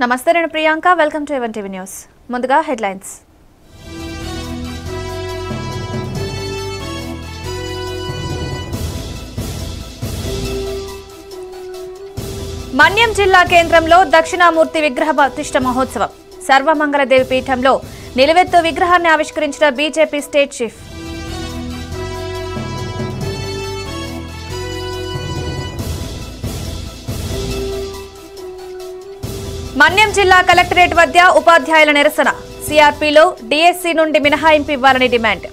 నమస్తే, నేను Priyanka. Welcome to even TV news. ముందుగా హెడ్లైన్స్. మన్యం జిల్లా కేంద్రంలో దక్షిణామూర్తి విగ్రహ ప్రతిష్ఠ మహోత్సవం. సర్వమంగళదేవి పీఠంలో నిలువెత్తు విగ్రహాన్ని ఆవిష్కరించిన బీజేపీ స్టేట్ చీఫ్. మన్యం జిల్లా కలెక్టరేట్ వద్ద ఉపాధ్యాయుల నిరసన. సిఆర్పీలో డీఎస్సీ నుండి మినహాయింపు ఇవ్వాలని డిమాండ్.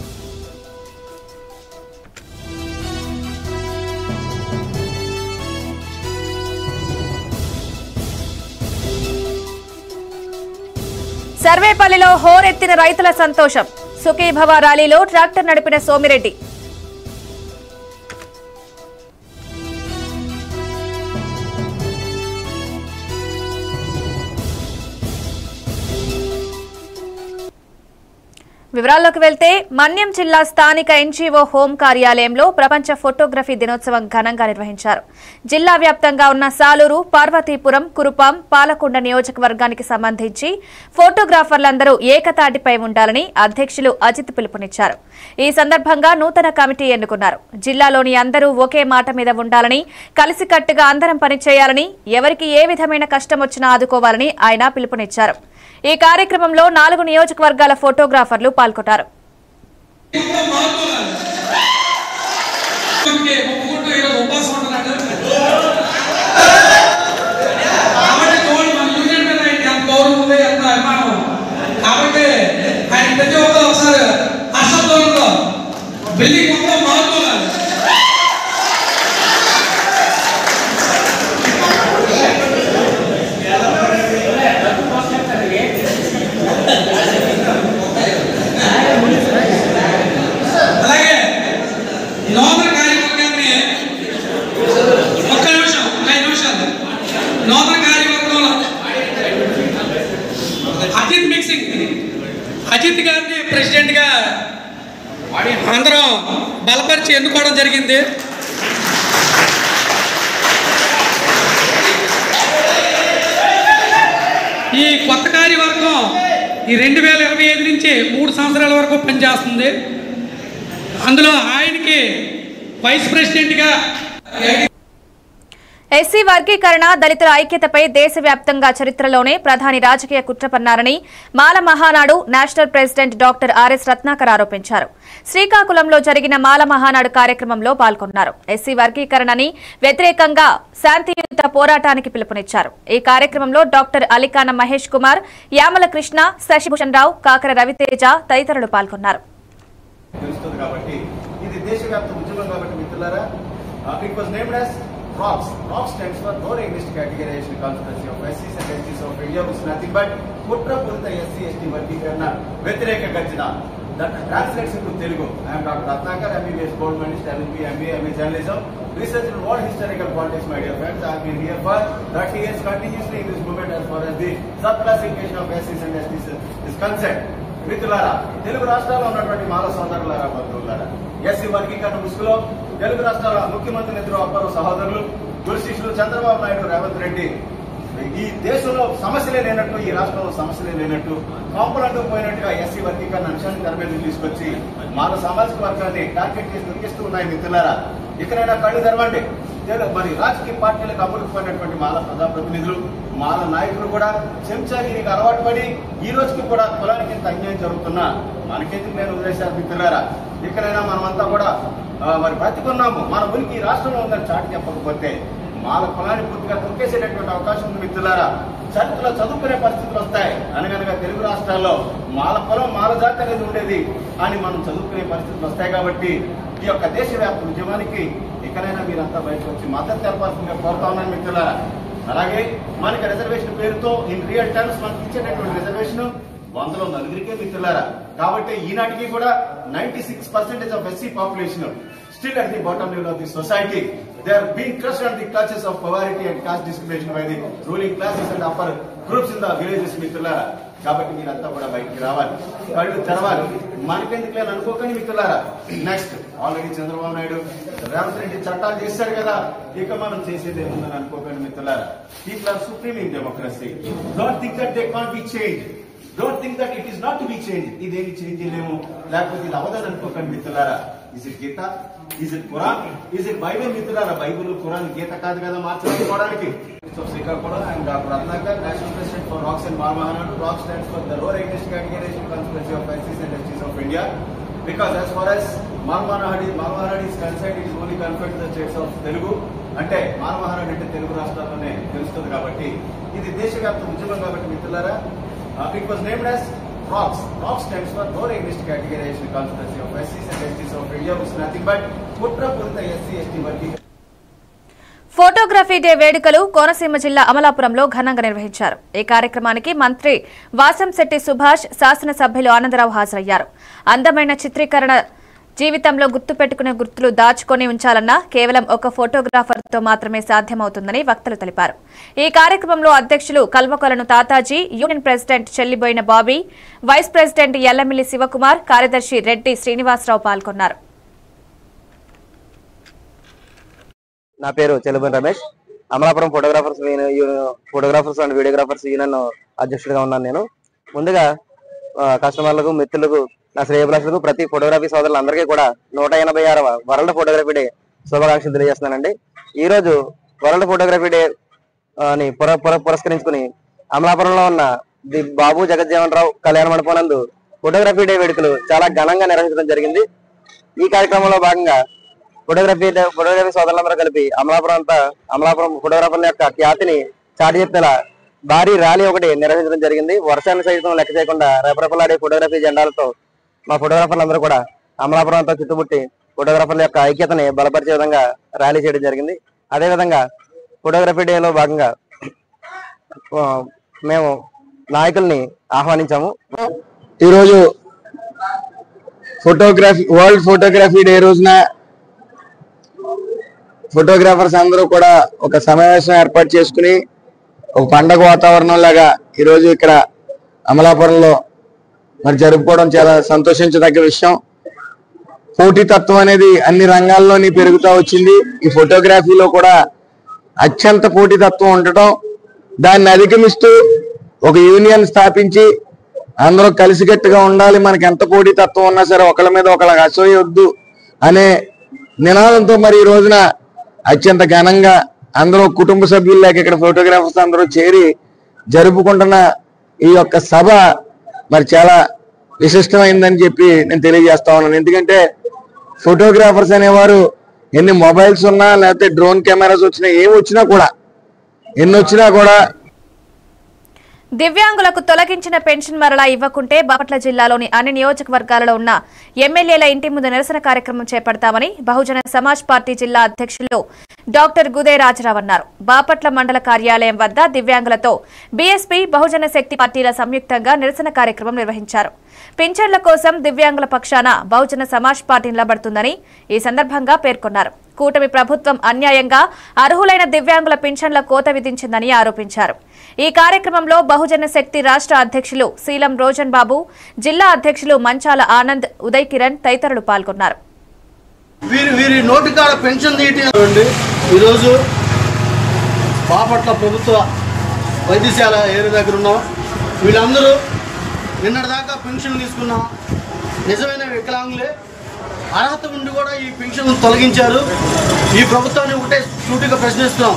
సర్వేపల్లిలో హోరెత్తిన రైతుల సంతోషం. సుఖీభవ ర్యాలీలో ట్రాక్టర్ నడిపిన సోమిరెడ్డి. వివరాల్లోకి వెళ్తే, మన్యం జిల్లా స్థానిక ఎన్జీఓ హోం కార్యాలయంలో ప్రపంచ ఫోటోగ్రఫీ దినోత్సవం ఘనంగా నిర్వహించారు. జిల్లా వ్యాప్తంగా ఉన్న సాలూరు, పార్వతీపురం, కురుపాం, పాలకొండ నియోజకవర్గానికి సంబంధించి ఫోటోగ్రాఫర్లందరూ ఏకతాటిపై ఉండాలని అధ్యక్షులు అజిత్ పిలుపునిచ్చారు. ఈ సందర్భంగా నూతన కమిటీ ఎన్నుకున్నారు. జిల్లాలోని అందరూ ఒకే మాట మీద ఉండాలని, కలిసికట్టుగా అందరం పనిచేయాలని, ఎవరికి ఏ విధమైన కష్టం వచ్చినా ఆదుకోవాలని ఆయన పిలుపునిచ్చారు. ఈ కార్యక్రమంలో 4 నియోజకవర్గాల ఫోటోగ్రాఫర్లు పాల్గొన్నారు. అజిత్ గారిని ప్రెసిడెంట్ గా అందరం బలపరిచి ఎన్నుకోవడం జరిగింది. ఈ కొత్త కార్యవర్గం ఈ 2025 నుంచి 3 సంవత్సరాల వరకు పనిచేస్తుంది. అందులో ఆయనకి వైస్ ప్రెసిడెంట్ గా ఎస్సీ వర్గీకరణ, దళితుల ఐక్యతపై దేశవ్యాప్తంగా చరిత్రలోనే ప్రధాని రాజకీయ కుట్ర పన్నారని Mala Mahanadu national president doctor RS Ratnakar ఆరోపించారు. శ్రీకాకుళంలో జరిగిన మాల మహానాడు కార్యక్రమంలో పాల్గొన్నారు. ఎస్సీ వర్గీకరణని వ్యతిరేకంగా శాంతియుత పోరాటానికి పిలుపునిచ్చారు. ఈ కార్యక్రమంలో డాక్టర్ అలికాన మహేష్ కుమార్, యామల కృష్ణ, శశిభూషణ్ రావు, కాకర రవితేజ తదితరులు పాల్గొన్నారు. ROCS. ROCS stands for No English Categorization Conspiracy of SCs and STs of India, which is nothing but కుట్రపూరిత SC/ST వర్గీకరణ వ్యతిరేక గర్జన. That translates into Telugu. I am Dr. Ratnakar, MBBS Gold Medalist, LLB, MBA, MA Journalism. Research in world historical politics, my dear friends. I have been here for 30 years continuously in this movement as far as the subclassification of SCs and STs is concerned. మిత్రులారా, తెలుగు రాష్ట్రాల్లో ఉన్నటువంటి మాల సోదరులారా, బంధువులారా, SC వర్గీకరణ ముసుగులో తెలుగు రాష్ట్రాల ముఖ్యమంత్రి ఇద్దరు upper సహోదరులు, గురు శిష్యులు చంద్రబాబు నాయుడు, రేవంత్ రెడ్డి ఈ దేశంలో సమస్యలే లేనట్టు, ఈ రాష్ట్రంలో సమస్యలే లేనట్టు, కాంపులంటూ పోయినట్టుగా ఎస్సీ వర్గీకరణ అంశాన్ని తెర మీద తీసుకొచ్చి మాల సామాజిక వర్గాన్ని టార్గెట్ చేసి దొరికిస్తూ ఉన్నాయి. మిత్రులారా, ఇక్కడైనా కళ్ళు తెరవండి. మరి రాజకీయ పార్టీలకు అమ్ముడుకుపోయినటువంటి మాల ప్రజాప్రతినిధులు, మాల నాయకులు కూడా చెంచాగిరికి అలవాటు పడి ఈ రోజుకి కూడా కులానికి ఇంత అన్యాయం జరుగుతున్నా మనకెందుకు నేను వదిలేశారు. మిత్రులారా, ఇక్కడైనా మనమంతా కూడా మరి బ్రతికున్నాము, మన ఉనికి రాష్ట్రంలో ఉందని చాటి చెప్పకపోతే మాల కులాన్ని పూర్తిగా తొక్కేసేటటువంటి అవకాశం ఉంది. మిత్రులారా, చరిత్రలో చదువుకునే పరిస్థితులు వస్తాయి. అనగనగా తెలుగు రాష్ట్రాల్లో మాల కులం, మాల జాతి అనేది ఉండేది, కానీ మనం చదువుకునే పరిస్థితులు వస్తాయి. కాబట్టి ఈ యొక్క దేశవ్యాప్త ఉద్యమానికి ఇక్కడైనా మీరంతా బయటకు వచ్చి మద్దతు తెలపాల్సిందిగా కోరుతా ఉన్నాను. మిత్రులారా, అలాగే మనకి రిజర్వేషన్ పేరుతో ఇన్ రియల్ టర్మ్స్ మనకి ఇచ్చేటటువంటి రిజర్వేషన్ 100లో 4 మిత్రులారా. కాబట్టి ఈనాటికి కూడా 96% of SC population still at the bottom level of the society. They are being crushed on the clutches of poverty and caste discrimination by the ruling classes and upper groups in the villages. మిత్రులారా, కాబట్టి మీరంతా కూడా బయటికి రావాలి, కళ్ళు తెరవాలి. మనకెందుకు లేని అనుకోకండి మిత్రులారా. నెక్స్ట్ ఆల్రెడీ చంద్రబాబు నాయుడు రేవంత్ రెడ్డి చట్టాలు చేశారు కదా, ఇక మనం చేసేది ఏముందని అనుకోకండి మిత్రులారా. People are supreme in democracy. Don't think that they can't be change. Don't think that it is not to be change. ఇదేమి చేంజ్ చేయలేము, లేకపోతే ఇది అవదని అనుకోకండి మిత్రులారా. Is it Gita, is it Quran, is it Bible మిత్రులారా. బైబిల్ ఖురాన్ గీత కాదు కదా మార్చుకోవడానికి. Srikakulam and doctor Ratnakar, national president for rocks and మహామహానాడు. Rock stands for the lower against categorization conspiracy of SCs and STs of India. Because as far as Mahamanadu is concerned, it is only confined to the states of Telugu. అంటే మహామహానాడు అంటే తెలుగు రాష్ట్రాల్లోనే తెలుస్తుంది కాబట్టి ఇది దేశవ్యాప్త ఉద్యమం కాబట్టి మిత్రులారా. It was named as ROCKS. ROCKS stands for Lower Ageist Categorization Conspiracy of SCs and STs of India, which is nothing but కుట్రపూరిత SC/ST వర్గీకరణ. ఫోటోగ్రఫీ డే వేడుకలు కోనసీమ జిల్లా అమలాపురంలో ఘనంగా నిర్వహించారు. ఈ కార్యక్రమానికి మంత్రి వాసంశెట్టి సుభాష్, శాసనసభ్యులు ఆనందరావు హాజరయ్యారు. అందమైన చిత్రీకరణ జీవితంలో గుర్తుపెట్టుకునే గుర్తులు దాచుకొని ఉంచాలన్నా కేవలం ఒక ఫోటోగ్రాఫర్తో మాత్రమే సాధ్యమవుతుందని వక్తలు తెలిపారు. ఈ కార్యక్రమంలో అధ్యక్షులు Kalvakolanu Tataji, union president Chelliboina Bobby, vice president Yellamilli Sivakumar, కార్యదర్శి రెడ్డి శ్రీనివాసరావు పాల్గొన్నారు. నా పేరు Chelliboina Ramesh. Amalapuram photographers and videographers union అధ్యక్షుడిగా ఉన్నాను. నేను ముందుగా కస్టమర్లకు, మిత్రులకు, నా శ్రేయభిలాషులకు, ప్రతి ఫోటోగ్రఫీ సోదరులందరికీ కూడా 186వ వరల్డ్ ఫోటోగ్రఫీ డే శుభాకాంక్షలు తెలియజేస్తున్నానండి. ఈ రోజు వరల్డ్ ఫోటోగ్రఫీ డే ని పురస్కరించుకుని అమలాపురంలో ఉన్న ది బాబు జగజ్జీవన్ రావు కళ్యాణ మండపం నందు ఫోటోగ్రఫీ డే వేడుకలు చాలా ఘనంగా నిర్వహించడం జరిగింది. ఈ కార్యక్రమంలో భాగంగా ఫోటోగ్రఫీ సోదరులందరూ కలిపి అమలాపురం ఫోటోగ్రాఫర్ల యొక్క ఖ్యాతిని చాటి చెప్పేలా భారీ ర్యాలీ ఒకటి నిర్వహించడం జరిగింది. వర్షాన్ని సైతం లెక్క చేయకుండా రెపరెపలాడే ఫోటోగ్రఫీ జెండాలతో మా ఫోటోగ్రాఫర్లు అందరూ కూడా అమలాపురం అంతా చుట్టుముట్టి ఫోటోగ్రాఫర్ల యొక్క ఐక్యతని బలపరిచే విధంగా ర్యాలీ చేయడం జరిగింది. అదేవిధంగా ఫోటోగ్రఫీ డేలో భాగంగా మేము నాయకుల్ని ఆహ్వానించాము. ఈరోజు వరల్డ్ ఫోటోగ్రఫీ డే రోజున ఫోటోగ్రాఫర్స్ అందరూ కూడా ఒక సమావేశం ఏర్పాటు చేసుకుని ఒక పండగ వాతావరణం లాగా ఈరోజు ఇక్కడ అమలాపురంలో మరి జరుపుకోవడం చాలా సంతోషించదగ్గ విషయం. పోటీతత్వం అనేది అన్ని రంగాల్లోని పెరుగుతూ వచ్చింది. ఈ ఫోటోగ్రఫీలో కూడా అత్యంత పోటీతత్వం ఉండటం, దాన్ని అధిగమిస్తూ ఒక యూనియన్ స్థాపించి అందరూ కలిసికట్టుగా ఉండాలి, మనకి ఎంత పోటీతత్వం ఉన్నా సరే ఒకళ్ళ మీద ఒకళ్ళకి అసూయ వద్దు అనే నినాదంతో మరి ఈ రోజున అత్యంత ఘనంగా అందరూ కుటుంబ సభ్యుల్లాగా ఇక్కడ ఫోటోగ్రాఫర్స్ అందరూ చేరి జరుపుకుంటున్న ఈ యొక్క సభ మరి చాలా విశిష్టమైందని చెప్పి నేను తెలియజేస్తా ఉన్నాను. ఎందుకంటే ఫోటోగ్రాఫర్స్ అనేవారు ఎన్ని మొబైల్స్ ఉన్నా, లేకపోతే డ్రోన్ కెమెరాస్ వచ్చినా, ఏమి వచ్చినా కూడా, ఎన్ని వచ్చినా కూడా దివ్యాంగులకు తొలగించిన పెన్షన్ మరలా ఇవ్వకుంటే బాపట్ల జిల్లాలోని అన్ని నియోజకవర్గాలలో ఉన్న ఎమ్మెల్యేల ఇంటి ముందు నిరసన కార్యక్రమం చేపడతామని బహుజన సమాజ్ పార్టీ జిల్లా అధ్యక్షులు డాక్టర్ గుదే రాజరావు అన్నారు. బాపట్ల మండల కార్యాలయం వద్ద దివ్యాంగులతో బీఎస్పీ, బహుజన శక్తి పార్టీల సంయుక్తంగా నిరసన కార్యక్రమం నిర్వహించారు. పింఛన్ల కోసం దివ్యాంగుల పక్షాన బహుజన సమాజ్ పార్టీ నిలబడుతుందని ఈ సందర్భంగా పేర్కొన్నారు. కూటమి ప్రభుత్వం అన్యాయంగా అర్హులైన దివ్యాంగుల పింఛన్ల కోత విధించిందని ఆరోపించారు. ఈ కార్యక్రమంలో బహుజన శక్తి రాష్ట్ర అధ్యక్షులు శీలం రోజన్ బాబు, జిల్లా అధ్యక్షులు మంచాల ఆనంద్, ఉదయ్ కిరణ్ తదితరులు పాల్గొన్నారు. వీరి నోటికాడ పెన్షన్ తీయటండి. ఈరోజు బాపట్ల ప్రభుత్వ వైద్యశాల ఏరియా దగ్గర ఉన్నాం. వీళ్ళందరూ నిన్నటిదాకా పెన్షన్ తీసుకున్నాం. నిజమైన వికలాంగులే, అర్హత ఉండి కూడా ఈ పెన్షన్ తొలగించారు. ఈ ప్రభుత్వాన్ని ఒకటే సూటిగా ప్రశ్నిస్తున్నాం.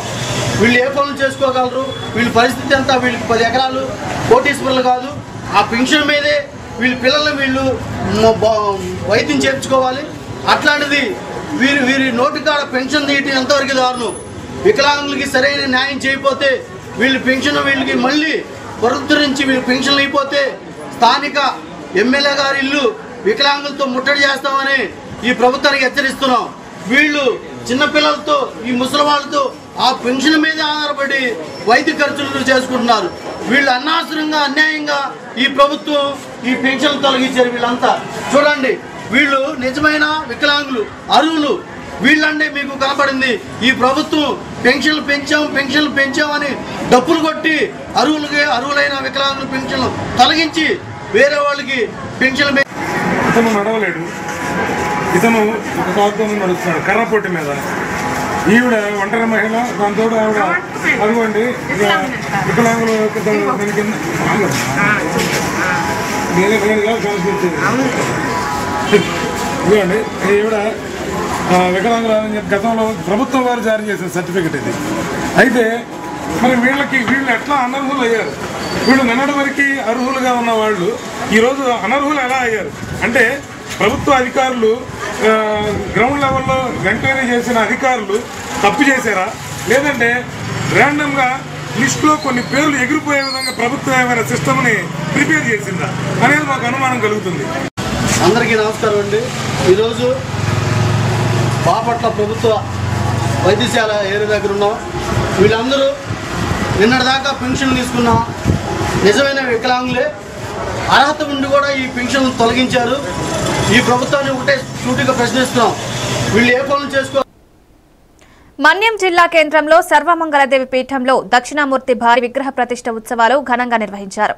వీళ్ళు ఏ పనులు చేసుకోగలరు? వీళ్ళ పరిస్థితి అంతా, వీళ్ళకి 10 ఎకరాలు, కోటీశ్వరులు కాదు. ఆ పెన్షన్ మీదే వీళ్ళ పిల్లల్ని వీళ్ళు వైద్యం చేర్చుకోవాలి. అట్లాంటిది వీరి నోటికాడ పెన్షన్ తీయటం ఎంతవరకు దారుణం. వికలాంగులకి సరైన న్యాయం చేయకపోతే వీళ్ళ పెన్షన్ వీళ్ళకి మళ్ళీ పునరుద్ధరించి వీళ్ళ పెన్షన్లు అయిపోతే స్థానిక ఎమ్మెల్యే గారి ఇల్లు వికలాంగులతో ముట్టడి చేస్తామని ఈ ప్రభుత్వానికి హెచ్చరిస్తున్నాం. వీళ్ళు చిన్నపిల్లలతో, ఈ ముసలి వాళ్ళతో ఆ పెన్షన్ మీద ఆధారపడి వైద్య ఖర్చులు చేసుకుంటున్నారు. వీళ్ళు అనవసరంగా, అన్యాయంగా ఈ ప్రభుత్వం ఈ పెన్షన్లు తొలగించారు. వీళ్ళంతా చూడండి, వీళ్ళు నిజమైన వికలాంగులు, అర్హులు. వీళ్ళంటే మీకు కనపడింది. ఈ ప్రభుత్వం పెన్షన్లు పెంచామని డప్పులు కొట్టి అర్హులైన వికలాంగుల పెన్షన్లు తొలగించి వేరే వాళ్ళకి పెన్షన్లు. ఇతను నడవలేడు, ఇతను ఒక కాపుతో నడుస్తున్నాడు కర్రపొట్టి మీద. ఈవిడ ఒంటరి మహిళ, దాంతో ఆవిడ అదిగోండి వికలాంగులు దాని కింద కనిపించేది. ఇదిగోండి ఈవిడ వికలాంగులని చెప్పి గతంలో ప్రభుత్వం వారు జారీ చేసిన సర్టిఫికెట్ ఇది. అయితే మరి వీళ్ళు ఎట్లా అనర్హులు అయ్యారు? వీళ్ళు నిన్నటి వరకు అర్హులుగా ఉన్న వాళ్ళు ఈరోజు అనర్హులు ఎలా అయ్యారు అంటే, ప్రభుత్వ అధికారులు గ్రౌండ్ లెవెల్లో ఎంక్వైరీ చేసిన అధికారులు తప్పు చేశారా, లేదంటే ర్యాండమ్గా లిస్టులో కొన్ని పేర్లు ఎగిరిపోయే విధంగా ప్రభుత్వం ఏమైనా సిస్టమ్ని ప్రిపేర్ చేసిందా అనేది మాకు అనుమానం కలుగుతుంది. అందరికీ నమస్కారం అండి. ఈరోజు బాపట్ల ప్రభుత్వ వైద్యశాల ఏరియా దగ్గర ఉన్నాం. వీళ్ళందరూ నిన్నటిదాకా పెన్షన్ తీసుకున్న నిజమైన వికలాంగులే. అర్హత ఉండి కూడా ఈ పెన్షన్ తొలగించారు. ఈ ప్రభుత్వాన్ని ఒకటే సూటిగా ప్రశ్నిస్తున్నాం, వీళ్ళు ఏ పనులు చేసుకో. మన్యం జిల్లా కేంద్రంలో సర్వమంగళదేవి పీఠంలో దక్షిణామూర్తి భారీ విగ్రహ ప్రతిష్ఠ ఉత్సవాలు ఘనంగా నిర్వహించారు.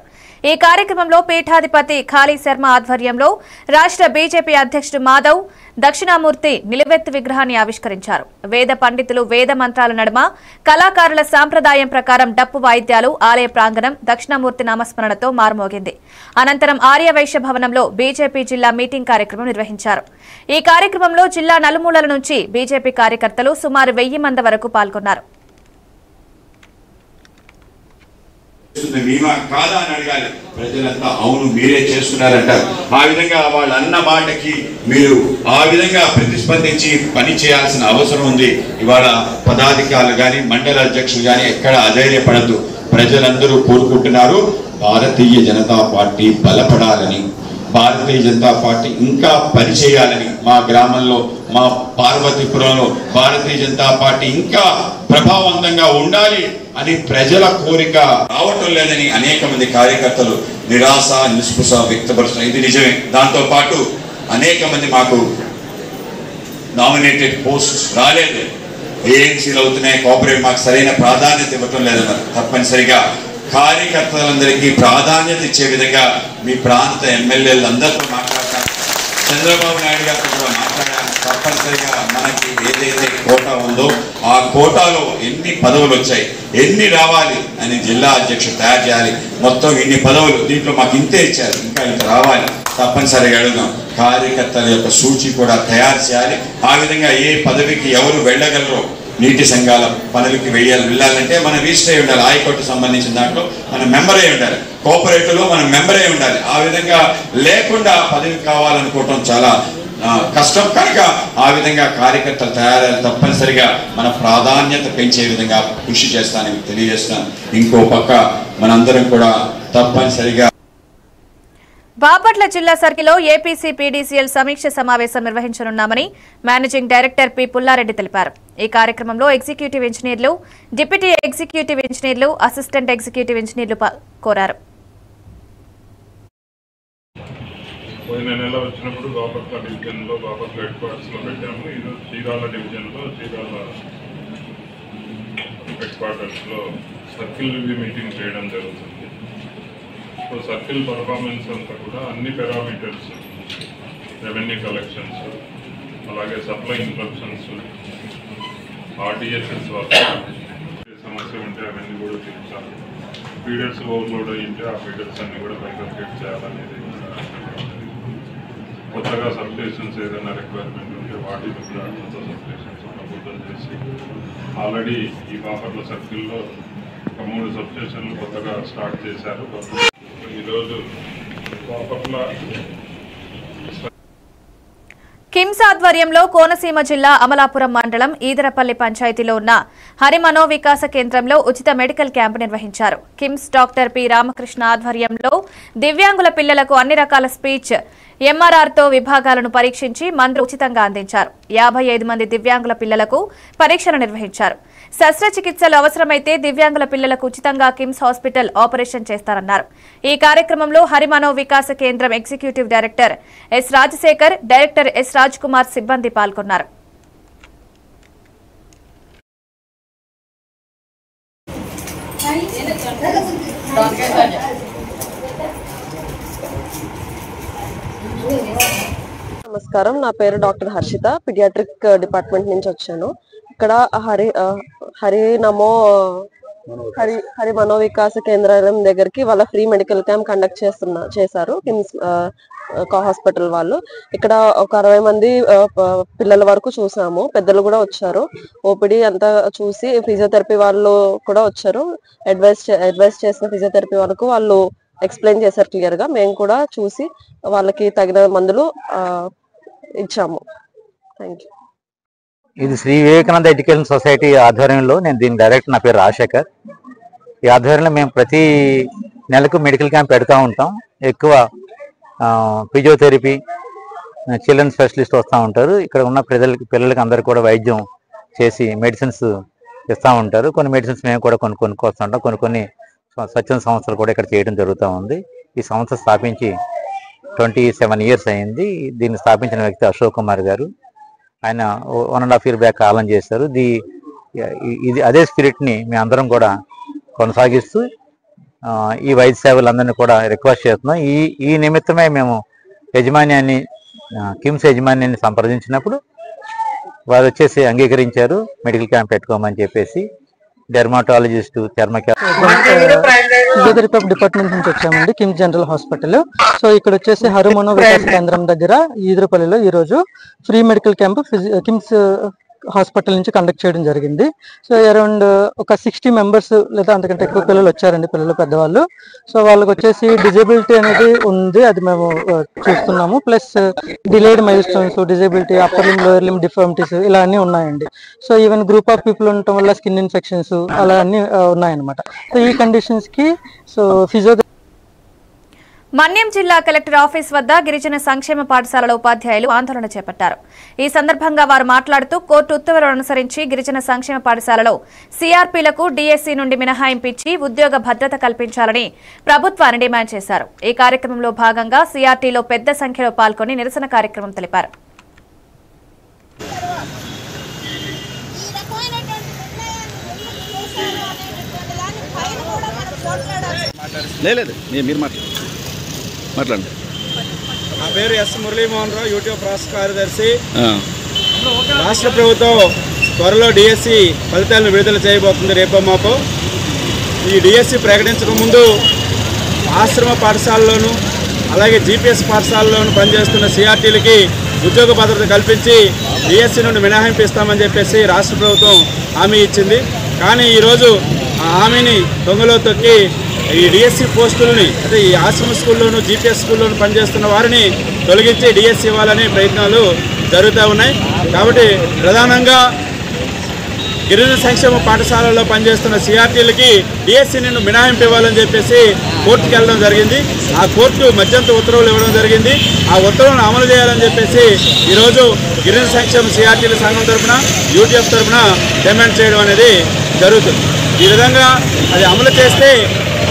ఈ కార్యక్రమంలో పీఠాధిపతి ఖాళీ శర్మ ఆధ్వర్యంలో రాష్ట్ర బీజేపీ అధ్యక్షుడు మాధవ్ దక్షిణామూర్తి నిలువెత్తు విగ్రహాన్ని ఆవిష్కరించారు. వేద పండితులు వేద మంత్రాల నడుమ కళాకారుల సాంప్రదాయం ప్రకారం డప్పు వాయిద్యాలు, ఆలయ ప్రాంగణం దక్షిణామూర్తి నామస్మరణతో మారుమోగింది. అనంతరం ఆర్యవైశ్య భవనంలో బీజేపీ జిల్లా మీటింగ్ కార్యక్రమం నిర్వహించారు. ఈ కార్యక్రమంలో జిల్లా నలుమూలల నుంచి బీజేపీ కార్యకర్తలు సుమారు 1000 మంది వరకు పాల్గొన్నారు. కాదా అని అడగాలి. ప్రజలంతా అవును మీరే చేస్తున్నారంటారు. ఆ విధంగా వాళ్ళు అన్న మాటకి మీరు ఆ విధంగా ప్రతిస్పందించి పని చేయాల్సిన అవసరం ఉంది. ఇవాళ పదాధికారులు కానీ మండల అధ్యక్షులు కానీ ఎక్కడ అధైర్యపడద్దు. ప్రజలందరూ కోరుకుంటున్నారు భారతీయ జనతా పార్టీ బలపడాలని, భారతీయ జనతా పార్టీ ఇంకా పనిచేయాలని. మా గ్రామంలో, మా పార్వతీపురంలో భారతీయ జనతా పార్టీ ఇంకా ప్రభావవంతంగా ఉండాలి అని ప్రజల కోరిక రావటం లేదని అనేక మంది కార్యకర్తలు నిరాశ నిస్పృహ వ్యక్తపరుస్తున్నారు. ఇది నిజమే. దాంతో పాటు అనేక మంది మాకు నామినేటెడ్ పోస్ట్ రాలేదు, ఏఎన్సీలు అవుతున్నాయి, కోఆపరేటివ్ మాకు సరైన ప్రాధాన్యత ఇవ్వటం లేదన్నారు. తప్పనిసరిగా కార్యకర్తలందరికీ ప్రాధాన్యత ఇచ్చే విధంగా మీ ప్రాంత ఎమ్మెల్యేలందరితో మాట్లాడతాను, చంద్రబాబు నాయుడు గారితో కూడా మాట్లాడాను. తప్పనిసరిగా మనకి ఏదైతే కోటా ఉందో ఆ కోటాలో ఎన్ని పదవులు వచ్చాయి, ఎన్ని రావాలి అని జిల్లా అధ్యక్షుడు తయారు చేయాలి. మొత్తం ఇన్ని పదవులు, దీంట్లో మాకు ఇంతే ఇచ్చారు, ఇంకా ఇంత రావాలి. తప్పనిసరిగా అడుగుదాం. కార్యకర్తల యొక్క సూచి కూడా తయారు చేయాలి. ఆ విధంగా ఏ పదవికి ఎవరు వెళ్ళగలరో, నీటి సంఘాల పనులకి వెళ్ళాలంటే మనం రిజిస్టర్ అయి ఉండాలి. హైకోర్టు సంబంధించిన దాంట్లో మనం మెంబర్ అయి ఉండాలి, కోఆపరేటివ్లో మనం మెంబర్ అయి ఉండాలి. ఆ విధంగా లేకుండా పదవి కావాలనుకోవటం చాలా కష్టం. కనుక ఆ విధంగా కార్యకర్తలు తయారయ్యారు. తప్పనిసరిగా మన ప్రాధాన్యత పెంచే విధంగా కృషి చేస్తానని తెలియజేస్తున్నాను. ఇంకో పక్క మనందరం కూడా తప్పనిసరిగా బాపట్ల జిల్లా సర్కిల్లో ఏపీసీ పీడీసీఎల్ సమీక్ష సమావేశం నిర్వహించనున్నామని మేనేజింగ్ డైరెక్టర్ పి పుల్లారెడ్డి తెలిపారు. ఈ కార్యక్రమంలో ఎగ్జిక్యూటివ్ ఇంజనీర్లు, డిప్యూటీ ఎగ్జిక్యూటివ్ ఇంజనీర్లు, అసిస్టెంట్ ఎగ్జిక్యూటివ్ ఇంజనీర్లు కోరారు. పోయిన నెల వచ్చినప్పుడు బాపట్ల డివిజన్లో, బాపట్ల హెడ్ క్వార్టర్స్లో పెట్టాము. ఈరోజు చీరాల డివిజన్లో, చీరాల హెడ్ క్వార్టర్స్లో సర్కిల్ రివ్యూ మీటింగ్ చేయడం జరుగుతుంది. సో సర్కిల్ పర్ఫార్మెన్స్ అంతా కూడా అన్ని పారామీటర్స్, రెవెన్యూ కలెక్షన్స్, అలాగే సప్లై ఇన్స్ట్రక్షన్స్, ఆర్టీఎస్ఎస్ వర్క్ సమస్య ఉంటే అవన్నీ కూడా తీర్చాలి. ఫీడర్స్ ఓవర్లోడ్ అయ్యింటే ఆ ఫీడర్స్ అన్ని కూడా బైఫర్కేట్ చేయాలనేది. కొత్తగా సబ్స్టేషన్స్ ఏదైనా రిక్వైర్మెంట్ ఉంటే వాటిని కూడా కొత్త సబ్స్టేషన్స్ ప్రపోజల్ చేసి, ఆల్రెడీ ఈ బాపట్ల సర్కిల్లో ఒక 3 సబ్స్టేషన్లు కొత్తగా స్టార్ట్ చేశారు. ఈరోజు బాపట్ల కిమ్స్ ఆధ్వర్యంలో కోనసీమ జిల్లా అమలాపురం మండలం ఈదరపల్లి పంచాయతీలో ఉన్న హరిమనో వికాస కేంద్రంలో ఉచిత మెడికల్ క్యాంపు నిర్వహించారు. కిమ్స్ డాక్టర్ పి రామకృష్ణ ఆధ్వర్యంలో దివ్యాంగుల పిల్లలకు అన్ని రకాల స్పీచ్, ఎంఆర్ఆర్తో విభాగాలను పరీక్షించి మందులు ఉచితంగా అందించారు. 55 మంది దివ్యాంగుల పిల్లలకు పరీక్షలు నిర్వహించారు. శస్త్రచికిత్సలు అవసరమైతే దివ్యాంగుల పిల్లలకు ఉచితంగా కిమ్స్ హాస్పిటల్ ఆపరేషన్ చేస్తారన్నారు. ఈ కార్యక్రమంలో హరిమనో వికాస కేంద్రం executive director S Rajasekhar, director S Raj Kumar సిబ్బంది పాల్గొన్నారు. నమస్కారం, నా పేరు డాక్టర్ హర్షిత, పీడియాట్రిక్ డిపార్ట్మెంట్ నుంచి వచ్చాను. ఇక్కడ హరి మనోవికాస కేంద్రాలయం దగ్గరికి వాళ్ళ ఫ్రీ మెడికల్ క్యాంప్ కండక్ట్ చేశారు కిమ్స్ హాస్పిటల్ వాళ్ళు. ఇక్కడ ఒక 60 మంది పిల్లల వరకు చూసాము, పెద్దలు కూడా వచ్చారు. ఓపీడీ అంతా చూసి ఫిజియోథెరపీ వాళ్ళు కూడా వచ్చారు. అడ్వైస్ చేసిన ఫిజియోథెరపీ వాళ్ళకు వాళ్ళు ఎక్స్ప్లెయిన్ చేశారు క్లియర్ గా. మేము కూడా చూసి వాళ్ళకి తగిన మందులు ఇచ్చాము. Thank you. ఇది శ్రీ వివేకానంద ఎడ్యుకేషన్ సొసైటీ ఆధ్వర్యంలో, నేను దీని డైరెక్టర్, నా పేరు రాజశేఖర్. ఈ ఆధ్వర్యంలో మేము ప్రతి నెలకు మెడికల్ క్యాంప్ పెడతా ఉంటాం. ఎక్కువ ఫిజియోథెరపీ, చిల్డ్రన్ స్పెషలిస్ట్ వస్తూ ఉంటారు. ఇక్కడ ఉన్న పిల్లలకి అందరు కూడా వైద్యం చేసి మెడిసిన్స్ ఇస్తూ ఉంటారు. కొన్ని మెడిసిన్స్ మేము కూడా కొనుక్కొస్తూ ఉంటాం. కొన్ని స్వచ్ఛంద సంస్థలు కూడా ఇక్కడ చేయడం జరుగుతూ ఉంది. ఈ సంస్థ స్థాపించి 27 years అయింది. దీన్ని స్థాపించిన వ్యక్తి అశోక్ కుమార్ గారు. ఆయన 1.5 years బ్యాక్ కాలం చేశారు. ఇది అదే స్పిరిట్ని మేము అందరం కూడా కొనసాగిస్తూ ఈ వైద్య సేవలందరినీ కూడా రిక్వెస్ట్ చేస్తున్నాం. ఈ నిమిత్తమే మేము కిమ్స్ యజమాన్యాన్ని సంప్రదించినప్పుడు వారు వచ్చేసి అంగీకరించారు మెడికల్ క్యాంప్ పెట్టుకోమని చెప్పేసి. డెర్మాటాలజిస్టు, ఫిజియోథెరపీ డిపార్ట్మెంట్ నుంచి వచ్చామండి, కిమ్స్ జనరల్ హాస్పిటల్. సో ఇక్కడ వచ్చేసి హరి మనోవికాస కేంద్రం దగ్గర ఈదురుపల్లిలో ఈరోజు free medical camp KIMS hospital నుంచి కండక్ట్ చేయడం జరిగింది. సో అరౌండ్ ఒక 60 members లేదా అంతకంటే ఎక్కువ పిల్లలు వచ్చారండి, పెద్దవాళ్ళు. సో వాళ్ళకి వచ్చేసి డిజేబిలిటీ అనేది ఉంది, అది మేము చూస్తున్నాము. Plus delayed milestones, disability, upper limb, lower limb deformities ఇలా అన్నీ ఉన్నాయండి. So even group of people ఉండటం వల్ల స్కిన్ ఇన్ఫెక్షన్స్ అలా అన్నీ ఉన్నాయన్నమాట. సో ఈ కండిషన్స్ కి ఫిజియోథెరపీ. మన్యం జిల్లా కలెక్టర్ ఆఫీస్ వద్ద గిరిజన సంక్షేమ పాఠశాలల ఉపాధ్యాయులు ఆందోళన చేపట్టారు. ఈ సందర్భంగా వారు మాట్లాడుతూ కోర్టు ఉత్తర్వులను అనుసరించి గిరిజన సంక్షేమ పాఠశాలలో సిఆర్పీలకు డిఎస్సీ నుండి మినహాయింపు ఇచ్చి ఉద్యోగ భద్రత కల్పించాలని ప్రభుత్వాన్ని డిమాండ్ చేశారు. ఈ కార్యక్రమంలో భాగంగా సిఆర్టీలో పెద్ద సంఖ్యలో పాల్గొని నిరసన కార్యక్రమం తెలిపారు. మాట్లాడండి. నా పేరు ఎస్ మురళీమోహన్ రావు, యూట్యూబ్ రాష్ట్ర కార్యదర్శి. రాష్ట్ర ప్రభుత్వం త్వరలో డిఎస్సి ఫలితాలను విడుదల చేయబోతుంది రేపో మాపో. ఈ డిఎస్సి ప్రకటించక ముందు ఆశ్రమ పాఠశాలలోను అలాగే జీపీఎస్ పాఠశాలలోను పనిచేస్తున్న సిఆర్టీలకి ఉద్యోగ భద్రత కల్పించి డిఎస్సి నుండి మినహాయింపు ఇస్తామని చెప్పేసి రాష్ట్ర ప్రభుత్వం హామీ ఇచ్చింది. కానీ ఈరోజు ఆ హామీని దొంగలో తొక్కి ఈ డిఎస్సి పోస్టులని, అంటే ఈ ఆశ్రమ స్కూల్లోను జీపీఎస్ స్కూల్లోను పనిచేస్తున్న వారిని తొలగించి డిఎస్సి ఇవ్వాలనే ప్రయత్నాలు జరుగుతూ ఉన్నాయి. కాబట్టి ప్రధానంగా గిరిజన సంక్షేమ పాఠశాలల్లో పనిచేస్తున్న సిఆర్టీలకి డిఎస్సి నుండి మినహాయింపు ఇవ్వాలని చెప్పేసి కోర్టుకి వెళ్ళడం జరిగింది. ఆ కోర్టు మధ్యంతర ఉత్తర్వులు ఇవ్వడం జరిగింది. ఆ ఉత్తర్వులను అమలు చేయాలని చెప్పేసి ఈరోజు గిరిజన సంక్షేమ సిఆర్టీల సంఘం తరఫున, యూటీఎఫ్ తరఫున డిమాండ్ చేయడం అనేది జరుగుతుంది. ఈ విధంగా అది అమలు చేస్తే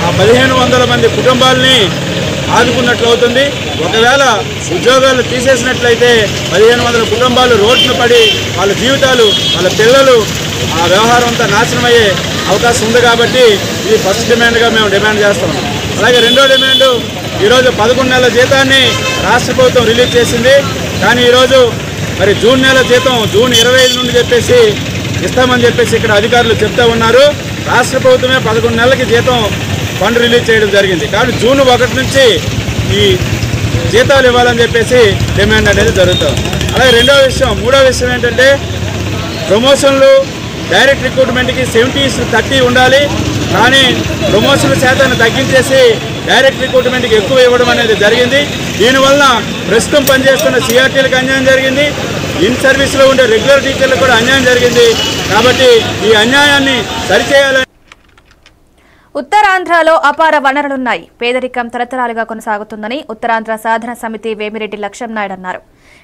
ఆ 1500 మంది కుటుంబాలని ఆదుకున్నట్లు అవుతుంది. ఒకవేళ ఉద్యోగాలు తీసేసినట్లయితే 1500 కుటుంబాలు రోడ్డున పడి వాళ్ళ జీవితాలు, వాళ్ళ పిల్లలు, ఆ వ్యవహారం అంతా నాశనమయ్యే అవకాశం ఉంది. కాబట్టి ఇది ఫస్ట్ డిమాండ్గా మేము డిమాండ్ చేస్తున్నాం. అలాగే రెండో డిమాండు, ఈరోజు 11 నెలల జీతాన్ని రాష్ట్ర ప్రభుత్వం రిలీజ్ చేసింది. కానీ ఈరోజు మరి జూన్ నెల జీతం జూన్ 25 నుండి చెప్పేసి ఇస్తామని చెప్పేసి ఇక్కడ అధికారులు చెప్తా ఉన్నారు. రాష్ట్ర ప్రభుత్వమే 11 నెలలకి జీతం ఫండ్ రిలీజ్ చేయడం జరిగింది. కానీ జూన్ 1 నుంచి ఈ జీతాలు ఇవ్వాలని చెప్పేసి డిమాండ్ అనేది జరుగుతుంది. అలాగే మూడో విషయం ఏంటంటే, ప్రమోషన్లు డైరెక్ట్ రిక్రూట్మెంట్కి 70-30 ఉండాలి. కానీ ప్రమోషన్ల శాతాన్ని తగ్గించేసి డైరెక్ట్ రిక్రూట్మెంట్కి ఎక్కువ ఇవ్వడం అనేది జరిగింది. దీనివల్ల ప్రస్తుతం పనిచేస్తున్న సిఆర్టీలకు అన్యాయం జరిగింది, ఇన్ సర్వీస్లో ఉండే రెగ్యులర్ టీచర్లకు కూడా అన్యాయం జరిగింది. కాబట్టి ఈ అన్యాయాన్ని సరిచేయాలని. ఉత్తరాంధ్రలో అపార వనరులున్నాయి, పేదరికం తరతరాలుగా కొనసాగుతుందని ఉత్తరాంధ్ర సాధన సమితి వేమిరెడ్డి లక్ష్మణనాయుడు అన్నారు.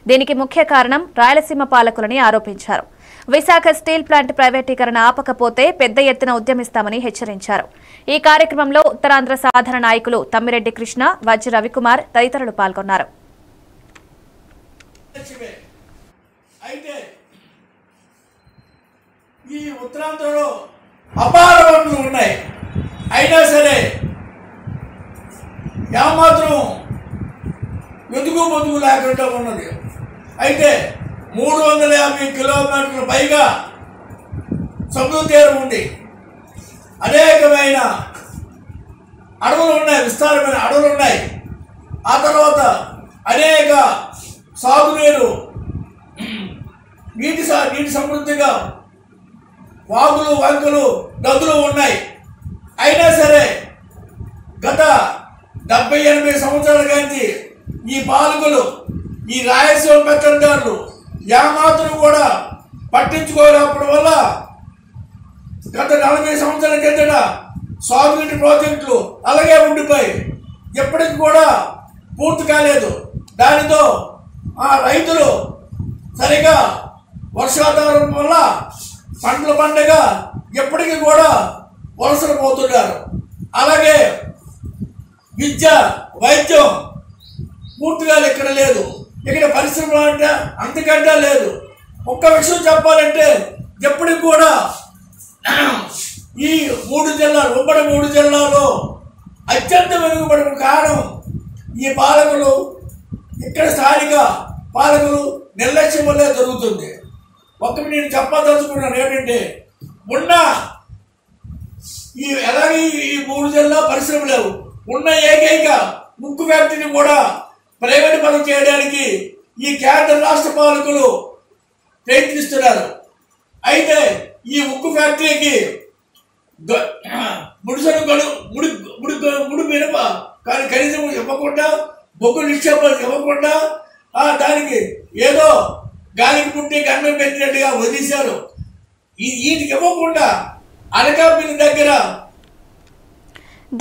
దీనికి ముఖ్య కారణం రాయలసీమ పాలకులని ఆరోపించారు. విశాఖ స్టీల్ ప్లాంట్ ప్రైవేటీకరణ ఆపకపోతే పెద్ద ఎత్తున ఉద్యమిస్తామని హెచ్చరించారు. ఈ కార్యక్రమంలో ఉత్తరాంధ్ర సాధన నాయకులు తమ్మిరెడ్డి కృష్ణ, వజ్జి రవికుమార్ తదితరులు పాల్గొన్నారు. ఈ ఉత్తరాంధ్రలో అపార వనరులు ఉన్నాయి, అయినా సరే ఏమాత్రం వెతుకు బతుకు లేకుండా ఉన్నది. అయితే 350 కిలోమీటర్ల పైగా సముద్ర తీరం ఉంది. అనేకమైన అడవులు ఉన్నాయి, విస్తారమైన అడవులు ఉన్నాయి. ఆ తర్వాత అనేక సాగునీరు నీటి సమృద్ధిగా వాగులు వంకలు నదులు ఉన్నాయి. అయినా సరే గత 70-80 సంవత్సరాల నుంచి ఈ పాలకులు, ఈ రాయలసీమ పెత్తందారులు ఏమాత్రం కూడా పట్టించుకోలేకపోవడం వల్ల గత 40 సంవత్సరాల కిందట సాగునీటి ప్రాజెక్టులు అలాగే ఉండిపోయి ఎప్పటికి కూడా పూర్తి కాలేదు. దానితో ఆ రైతులు సరిగా వర్షాధారం వల్ల పంటలు పండగ ఎప్పటికీ కూడా వలసలు పోతున్నారు. అలాగే విద్య, వైద్యం పూర్తిగా ఇక్కడ లేదు. ఇక్కడ పరిశ్రమలు అంటే అంతకంటే లేదు. ఒక్క విషయం చెప్పాలంటే ఎప్పటికి కూడా ఈ 3 జిల్లాలు, ఉమ్మడి 3 జిల్లాలో అత్యంత వెనుకబడిన కారణం ఈ పాలకులు, ఇక్కడ స్థానిక పాలకులు నిర్లక్ష్యం వల్లే జరుగుతుంది. ఒకటి నేను చెప్పదలుచుకున్నాను ఏంటంటే, అలాగే ఈ 3 జిల్లా పరిశ్రమలు లేవు. ఉన్న ఏకైక ముక్కు ఫ్యాక్టరీని కూడా ప్రైవేట్ పరం చేయడానికి ఈ కేంద్ర రాష్ట్ర పాలకులు ప్రయత్నిస్తున్నారు. అయితే ఈ ఉక్కు ఫ్యాక్టరీకి ముడి మినప కానీ కనీసం ఇవ్వకుండా, బొగ్గు నిక్షేపాలు ఇవ్వకుండా దానికి ఏదో గాలికి పుట్టి గన్నం పెట్టినట్టుగా వదిలేశారు. వీటికి ఇవ్వకుండా అనకాపల్లి దగ్గర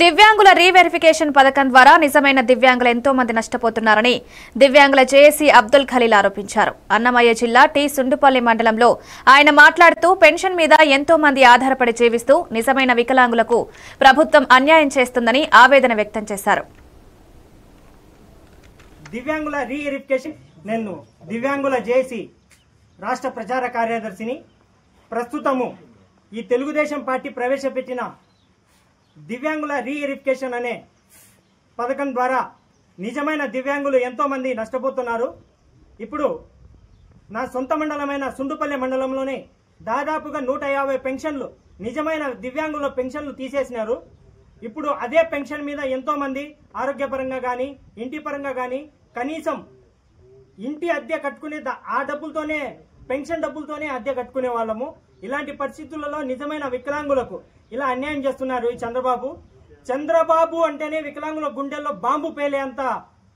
దివ్యాంగుల రీవెరిఫికేషన్ పథకం ద్వారా నిజమైన దివ్యాంగులు ఎంతో మంది నష్టపోతున్నారని దివ్యాంగుల జేఏసీ అబ్దుల్ ఖలీల్ ఆరోపించారు. అన్నమయ్య జిల్లా టీ సుండుపల్లి మండలంలో ఆయన మాట్లాడుతూ పెన్షన్ మీద ఎంతో మంది ఆధారపడి జీవిస్తూ నిజమైన వికలాంగులకు ప్రభుత్వం అన్యాయం చేస్తుందని ఆవేదన వ్యక్తం చేశారు. దివ్యాంగుల రీవెరిఫికేషన్ నేను దివ్యాంగుల జేఏసీ రాష్ట్ర ప్రచార కార్యదర్శిని. ప్రస్తుతము ఈ తెలుగుదేశం పార్టీ ప్రవేశపెట్టిన దివ్యాంగుల రీవెరిఫికేషన్ అనే పథకం ద్వారా నిజమైన దివ్యాంగులు ఎంతో మంది నష్టపోతున్నారు. ఇప్పుడు నా సొంత మండలమైన సుండుపల్లి మండలంలోనే దాదాపుగా 150 పెన్షన్లు, నిజమైన దివ్యాంగుల పెన్షన్లు తీసేసినారు. ఇప్పుడు అదే పెన్షన్ మీద ఎంతో మంది ఆరోగ్యపరంగా కానీ ఇంటి పరంగా కానీ కనీసం ఇంటి అద్దె కట్టుకునే ఆ డబ్బులతోనే, పెన్షన్ డబ్బులతోనే అద్దె కట్టుకునే వాళ్ళము. ఇలాంటి పరిస్థితులలో నిజమైన వికలాంగులకు ఇలా అన్యాయం చేస్తున్నారు ఈ చంద్రబాబు అంటేనే వికలాంగుల గుండెల్లో బాంబు పేలేంత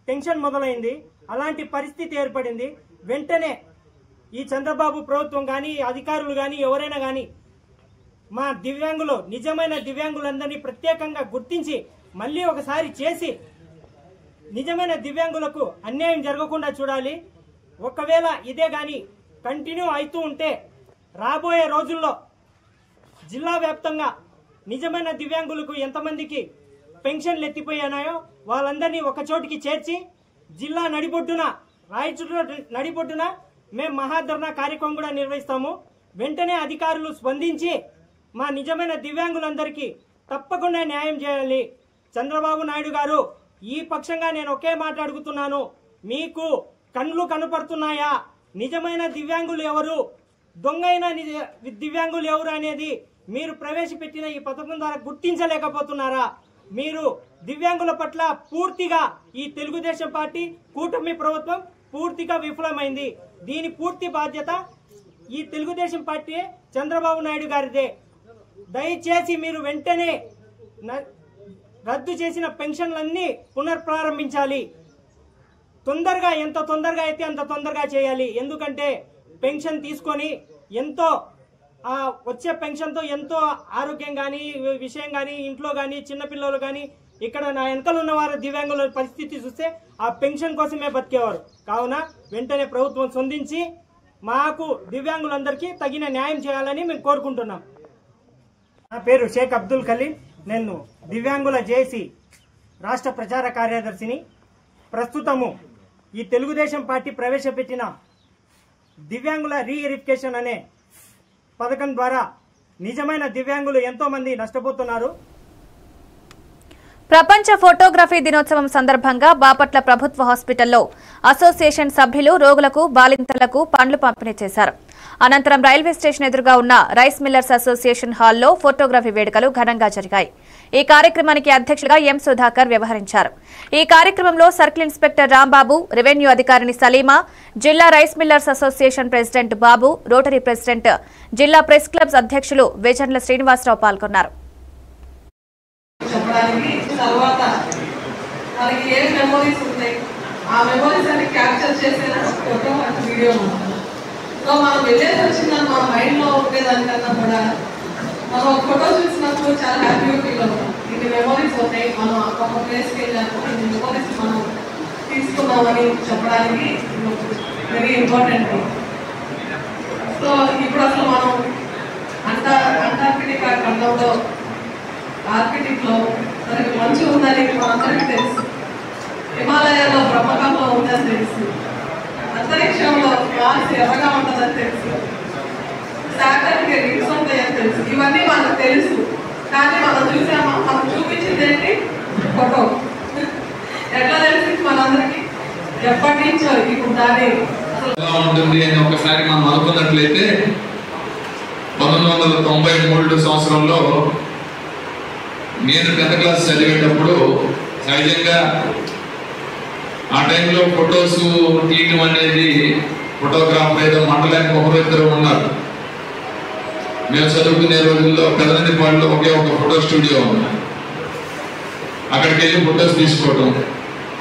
టెన్షన్ మొదలైంది. అలాంటి పరిస్థితి ఏర్పడింది. వెంటనే ఈ చంద్రబాబు ప్రభుత్వం కానీ అధికారులు కానీ ఎవరైనా కానీ మా దివ్యాంగులు, నిజమైన దివ్యాంగులందరినీ ప్రత్యేకంగా గుర్తించి మళ్ళీ ఒకసారి చేసి నిజమైన దివ్యాంగులకు అన్యాయం జరగకుండా చూడాలి. ఒకవేళ ఇదే కానీ కంటిన్యూ అవుతూ ఉంటే రాబోయే రోజుల్లో జిల్లా వ్యాప్తంగా నిజమైన దివ్యాంగులకు ఎంతమందికి పెన్షన్లు ఎత్తిపోయానాయో వాళ్ళందరినీ ఒక చోటికి చేర్చి జిల్లా నడిబొడ్డున, రాయచూరు నడిబొడ్డున మేము మహాధర్నా కార్యక్రమం కూడా నిర్వహిస్తాము. వెంటనే అధికారులు స్పందించి మా నిజమైన దివ్యాంగులందరికీ తప్పకుండా న్యాయం చేయాలి. చంద్రబాబు నాయుడు గారు, ఈ పక్షంగా నేను ఒకే మాట అడుగుతున్నాను. మీకు కళ్ళు కనపడుతున్నాయా? నిజమైన దివ్యాంగులు ఎవరు, దొంగైన దివ్యాంగులు ఎవరు అనేది మీరు ప్రవేశపెట్టిన ఈ పథకం ద్వారా గుర్తించలేకపోతున్నారా? మీరు దివ్యాంగుల పట్ల పూర్తిగా ఈ తెలుగుదేశం పార్టీ కూటమి ప్రభుత్వం పూర్తిగా విఫలమైంది. దీని పూర్తి బాధ్యత ఈ తెలుగుదేశం పార్టీ చంద్రబాబు నాయుడు గారిదే. దయచేసి మీరు వెంటనే రద్దు చేసిన పెన్షన్లన్నీ పునఃప్రారంభించాలి. తొందరగా, ఎంత తొందరగా అయితే అంత తొందరగా చేయాలి. ఎందుకంటే పెన్షన్ తీసుకొని ఎంతో వచ్చే పెన్షన్తో ఎంతో ఆరోగ్యం కానీ, విషయం కానీ, ఇంట్లో కానీ, చిన్నపిల్లలు కానీ, ఇక్కడ నా వెనకలు ఉన్న వారు దివ్యాంగుల పరిస్థితి చూస్తే ఆ పెన్షన్ కోసమే బతికేవారు. కావున వెంటనే ప్రభుత్వం స్పందించి మాకు దివ్యాంగులందరికీ తగిన న్యాయం చేయాలని మేము కోరుకుంటున్నాం. నా పేరు షేక్ అబ్దుల్ ఖలీల్. నేను దివ్యాంగుల జేఏసీ రాష్ట్ర ప్రచార కార్యదర్శిని. ప్రస్తుతము ఈ తెలుగుదేశం పార్టీ ప్రవేశపెట్టిన దివ్యాంగుల రీవెరిఫికేషన్ అనే పథకం ద్వారా నిజమైన దివ్యాంగులు ఎంతో మంది నష్టపోతున్నారు. ప్రపంచ ఫోటోగ్రఫీ దినోత్సవం సందర్భంగా బాపట్ల ప్రభుత్వ హాస్పిటల్లో అసోసియేషన్ సభ్యులు రోగులకు బాలింతలకు పండ్లు పంపిణీ చేశారు. అనంతరం రైల్వే స్టేషన్ ఎదురుగా ఉన్న రైస్ మిల్లర్స్ అసోసియేషన్ హాల్లో ఫోటోగ్రఫీ వేడుకలు ఘనంగా జరిగాయి. ఈ కార్యక్రమానికి అధ్యక్షులుగా ఎం సుధాకర్ వ్యవహరించారు. ఈ కార్యక్రమంలో సర్కిల్ ఇన్స్పెక్టర్ రాంబాబు, రెవెన్యూ అధికారిని సలీమా, జిల్లా రైస్ మిల్లర్స్ అసోసియేషన్ ప్రెసిడెంట్ బాబు, రోటరీ ప్రెసిడెంట్, జిల్లా ప్రెస్ క్లబ్స్ అధ్యక్షులు వేజండ్ల శ్రీనివాసరావు పాల్గొన్నారు. తర్వాత మనకి ఏ మెమోరీస్ ఉన్నాయి, ఆ మెమోరీస్ అన్ని క్యాప్చర్ చేసిన ఫోటో అండ్ వీడియో ఉంటుంది. సో మనం వెళ్ళేసి వచ్చిందని మన మైండ్లో ఉండేదానికన్నా కూడా మనం ఒక ఫోటో చూసినప్పుడు చాలా హ్యాపీగా ఫీల్ అవుతాం. ఇన్ని మెమోరీస్ ఉన్నాయి, మనం ఒక ప్లేస్కి వెళ్ళాము, ఇన్ని మెమోరీస్ మనం తీసుకున్నామని చెప్పడానికి వెరీ ఇంపార్టెంట్. సో ఇప్పుడు అసలు మనం అంటార్కిటికా ఖండంలో ఆర్కిటిక్లో మనకి మంచు ఉందని మనందరికీ తెలుసు, హిమాలయాల్లో బ్రహ్మకంలో ఉందని తెలుసు, అంతరిక్షంలో మార్స్ ఎర్రగా ఉంటుందని తెలుసు, సాటర్న్కి రింగ్స్ ఉంటాయని తెలుసు. ఇవన్నీ మనకు తెలుసు, కానీ మనం చూసామా? మనం చూపించింది ఏంటి? ఫోటో. ఎట్లా తెలిసింది మనందరికీ? ఎప్పటి నుంచో ఇప్పుడు దాన్ని ఎలా ఉంటుంది అని ఒకసారి మనం అనుకున్నట్లయితే 1993 సంవత్సరంలో నేను 10th క్లాస్ చదివేటప్పుడు సహజంగా ఆ టైంలో ఫొటోస్ తీయటం అనేది ఫోటోగ్రాఫర్ ఏదో మండలానికి ఒకరిద్దరు ఉన్నారు. మేము చదువుకునే రోజుల్లో పెదనందిపాడులో ఒకే ఒక ఫోటో స్టూడియో ఉంది. అక్కడికి వెళ్ళి ఫొటోస్ తీసుకోవడం,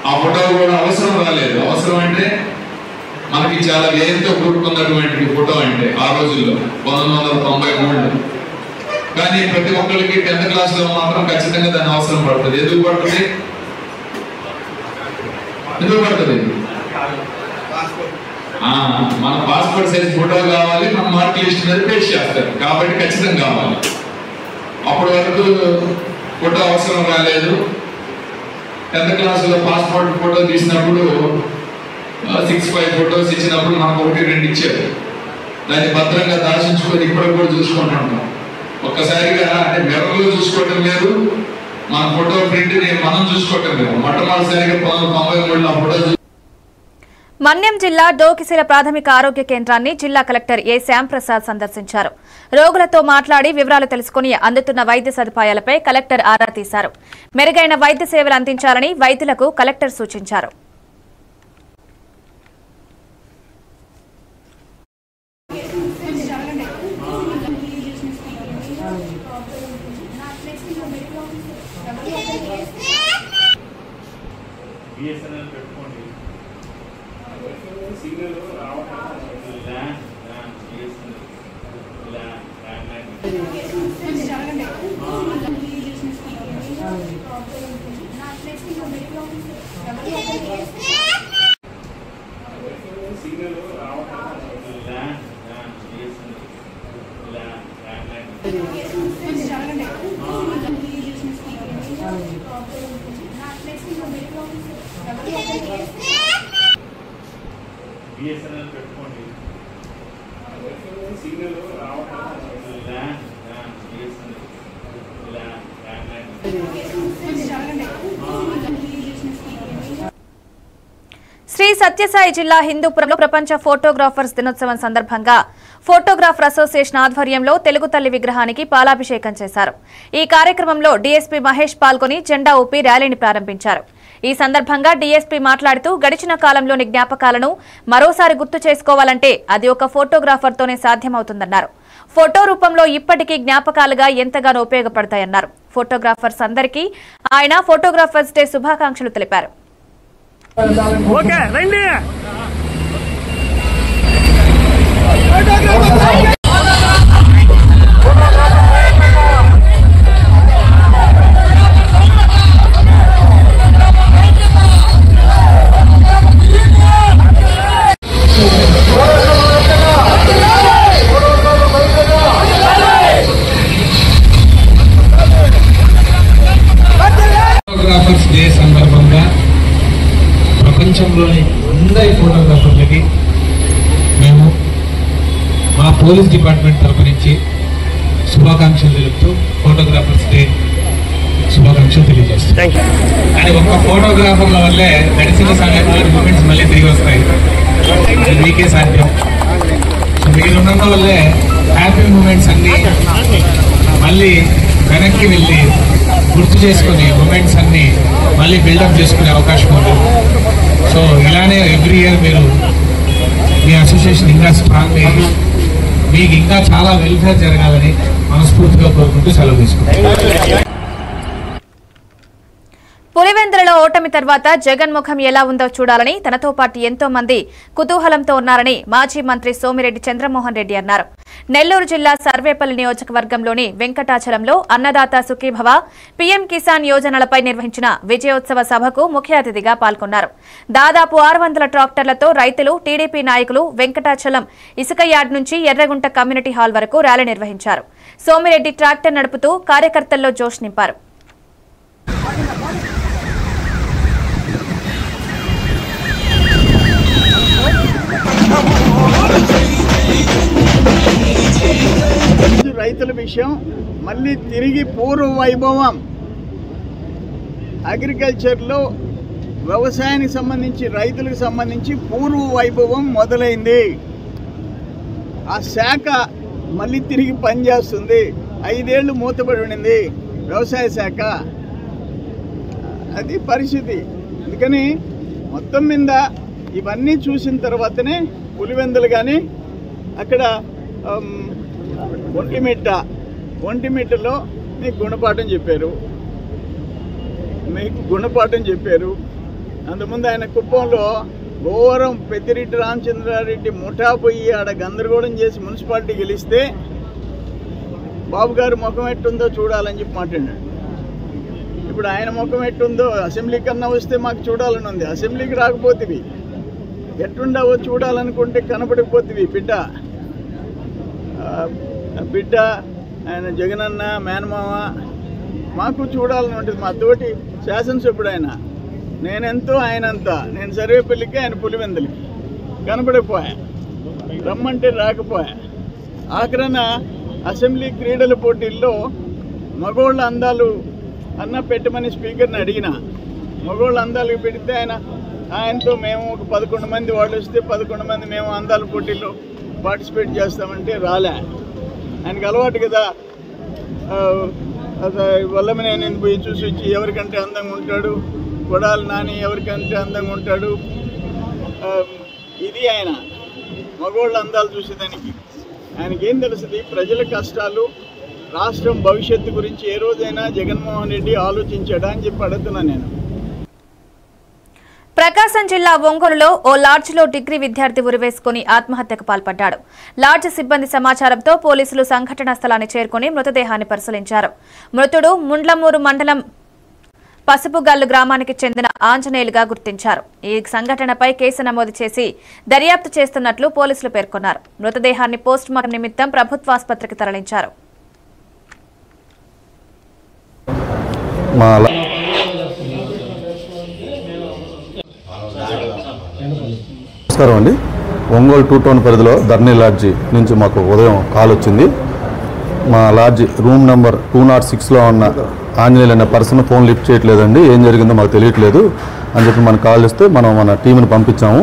ఆ ఫోటో కూడా అవసరం రాలేదు. అవసరం అంటే మనకి చాలా వ్యయంతో కూడుకున్నటువంటి ఫోటో అంటే ఆ రోజుల్లో 1993. కానీ ప్రతి ఒక్కరికి 10th క్లాస్లో మాత్రం ఖచ్చితంగా దాని అవసరం పడుతుంది. ఎందుకు పడుతుంది? మన పాస్పోర్ట్ సైజ్ ఫోటో కావాలి, మన మార్క్ లిస్ట్ మీద పేస్ట్ చేస్తారు కాబట్టి ఖచ్చితంగా కావాలి. అప్పటి వరకు ఫోటో అవసరం రాలేదు. 10th క్లాస్లో పాస్పోర్ట్ ఫోటో తీసినప్పుడు 6-5 ఫొటోస్ ఇచ్చినప్పుడు మనకు 1-2 ఇచ్చారు. దాన్ని భద్రంగా దాచించుకొని ఇప్పటికి కూడా చూసుకుంటుంటాం. ఒక్కసారిగా అంటే మెరలో చూసుకోవటం లేదు, మన ఫోటో ప్రింట్ని మనం చూసుకోవటం లేదు. మొట్టమొదటిసారిగా 1993లో ఆ ఫోటో. మన్యం జిల్లా డోకిసిల ప్రాథమిక ఆరోగ్య కేంద్రాన్ని జిల్లా కలెక్టర్ ఏ శ్యాంప్రసాద్ సందర్శించారు. రోగులతో మాట్లాడి వివరాలు తెలుసుకుని అందుతున్న వైద్య సదుపాయాలపై కలెక్టర్ ఆరా తీశారు. మెరుగైన వైద్య సేవలు అందించాలని వైద్యులకు కలెక్టర్ సూచించారు. శ్రీ సత్యసాయి జిల్లా హిందూపురంలో ప్రపంచ ఫోటోగ్రాఫర్స్ దినోత్సవం సందర్భంగా ఫోటోగ్రాఫర్ అసోసియేషన్ ఆధ్వర్యంలో తెలుగు తల్లి విగ్రహానికి పాలాభిషేకం చేశారు. ఈ కార్యక్రమంలో డీఎస్పీ మహేష్ పాల్గొని జెండా ఊపి ర్యాలీని ప్రారంభించారు. ఈ సందర్భంగా డీఎస్పీ మాట్లాడుతూ గడిచిన కాలంలోని జ్ఞాపకాలను మరోసారి గుర్తు చేసుకోవాలంటే అది ఒక ఫోటోగ్రాఫర్తోనే సాధ్యమవుతుందన్నారు. ఫోటో రూపంలో ఇప్పటికీ జ్ఞాపకాలుగా ఎంతగానో ఉపయోగపడతాయన్నారు. ఫోటోగ్రాఫర్స్ అందరికీ ఆయన ఫోటోగ్రాఫర్స్ డే శుభాకాంక్షలు తెలిపారు. ఫోటోగ్రాఫర్స్ డే సందర్భంగా ప్రపంచంలోని అందరి ఫోటోగ్రాఫర్లకి మేము మా పోలీస్ డిపార్ట్మెంట్ తరపు నుంచి శుభాకాంక్షలు తెలుపుతూ ఫోటోగ్రాఫర్స్ డే శుభాకాంక్షలు తెలియజేస్తాను. కానీ ఒక్క ఫోటోగ్రాఫర్ల వల్లే గడిచిన సమయంలో మూమెంట్స్ మళ్ళీ తిరిగి వస్తాయి. అది మీకే సాధ్యం. సో మీరున్నంత వల్లే హ్యాపీ మూమెంట్స్ అన్నీ మళ్ళీ వెనక్కి వెళ్ళి గుర్తు చేసుకుని మూమెంట్స్ అన్నీ మళ్ళీ బిల్డప్ చేసుకునే అవకాశం ఉంది. సో ఇలానే ఎవ్రీ ఇయర్ మీరు మీ అసోసియేషన్ ఇంకా స్ట్రాంగ్ అయ్యి మీకు ఇంకా చాలా వెల్ఫేర్ జరగాలని మనస్ఫూర్తిగా కోరుకుంటూ సెలవు తీసుకుంటాం. పులివెందులలో ఓటమి తర్వాత జగన్ ముఖం ఎలా ఉందో చూడాలని తనతో పాటు ఎంతో మంది కుతూహలంతో ఉన్నారని మాజీ మంత్రి సోమిరెడ్డి చంద్రమోహన్ రెడ్డి అన్నారు. నెల్లూరు జిల్లా సర్వేపల్లి నియోజకవర్గంలోని వెంకటాచలంలో అన్నదాత సుఖీభవ, పీఎం కిసాన్ యోజనలపై నిర్వహించిన విజయోత్సవ సభకు ముఖ్య అతిథిగా పాల్గొన్నారు. దాదాపు 600 ట్రాక్టర్లతో రైతులు, టీడీపీ నాయకులు వెంకటాచలం ఇసుక యార్డ్ నుంచి ఎర్రగుంట కమ్యూనిటీ హాల్ వరకు ర్యాలీ నిర్వహించారు. సోమిరెడ్డి ట్రాక్టర్ నడుపుతూ కార్యకర్తల్లో జోష్ నింపారు. రైతుల విషయం మళ్ళీ తిరిగి పూర్వ వైభవం, అగ్రికల్చర్లో వ్యవసాయానికి సంబంధించి రైతులకు సంబంధించి పూర్వ వైభవం మొదలైంది. ఆ శాఖ మళ్ళీ తిరిగి పనిచేస్తుంది. 5 ఏళ్ళు మూతపడి ఉండింది వ్యవసాయ శాఖ. అది పరిస్థితి. అందుకని మొత్తం మీద ఇవన్నీ చూసిన తర్వాతనే పులివెందులు కానీ అక్కడ ఒంటిమిట్టలో మీకు గుణపాఠం చెప్పారు. అంతకుముందు ఆయన కుప్పంలో ఘోరం పెద్దిరెడ్డి రామచంద్రారెడ్డి ముఠా పోయి ఆడ గందరగోళం చేసి మున్సిపాలిటీ గెలిస్తే బాబు గారు ముఖం ఎట్టుందో చూడాలని చెప్పి మాట్లాడాడు. ఇప్పుడు ఆయన ముఖం ఎట్టుందో అసెంబ్లీ కన్నా వస్తే మాకు చూడాలని ఉంది. అసెంబ్లీకి రాకపోతేవి ఎట్టుండవో చూడాలనుకుంటే కనపడకపోతేవి బిడ్డ ఆయన జగనన్న మేనమామ మాకు చూడాలని ఉంటుంది. మా తోటి శాసనసభ్యుడు ఆయన, నేనెంతో ఆయనంతా. నేను సర్వేపల్లికి, ఆయన పులివెందులకి కనపడకపోయా, రమ్మంటే రాకపోయా. ఆఖరణ అసెంబ్లీ క్రీడల పోటీల్లో మగోళ్ళ అందాలు అన్న పెట్టమని స్పీకర్ని అడిగిన. మగోళ్ళ అందాలకు పెడితే ఆయనతో మేము ఒక 11 మంది వాళ్ళు వస్తే 11 మంది మేము అందాల పోటీల్లో పార్టిసిపేట్ చేస్తామంటే రాలే. ఆయనకు అలవాటు కదా, వల్లమనేని పోయి చూసి వచ్చి ఎవరికంటే అందంగా ఉంటాడు, కొడాలి నాని ఎవరికంటే అందంగా ఉంటాడు. ఇది ఆయన మగోళ్ళ అందాలు చూసేదానికి. ఆయనకేం తెలుస్తుంది ప్రజల కష్టాలు, రాష్ట్రం భవిష్యత్తు గురించి ఏ రోజైనా జగన్మోహన్ రెడ్డి ఆలోచించాడా అని చెప్పి అడుగుతున్నాను నేను. ప్రకాశం జిల్లా ఒంగోలులో ఓ లాడ్జిలో డిగ్రీ విద్యార్థి ఉరివేసుకుని ఆత్మహత్యకు పాల్పడ్డాడు. లాడ్జ్ సిబ్బంది సమాచారంతో పోలీసులు సంఘటనా స్థలాన్ని చేరుకుని మృతదేహాన్ని పరిశీలించారు. మృతుడు ముండ్లమూరు మండలం పసుపుగల్లు గ్రామానికి చెందిన ఆంజనేయులుగా గుర్తించారు. ఈ సంఘటనపై కేసు నమోదు చేసి దర్యాప్తు చేస్తున్నట్లు పోలీసులు పేర్కొన్నారు. మృతదేహాన్ని పోస్టుమార్టం నిమిత్తం ప్రభుత్వాసుపత్రికి తరలించారు. నమస్కారం అండి. ఒంగోలు 2 టౌన్ పరిధిలో ధర్నీ లాడ్జి నుంచి మాకు ఉదయం కాల్ వచ్చింది. మా లాడ్జి రూమ్ నెంబర్ 206లో ఉన్న ఆంజనేయులు అనే పర్సన్ ఫోన్ లిఫ్ట్ చేయట్లేదండి, ఏం జరిగిందో మాకు తెలియట్లేదు అని చెప్పి మనకు కాల్ చేస్తే మనం మన టీంని పంపించాము.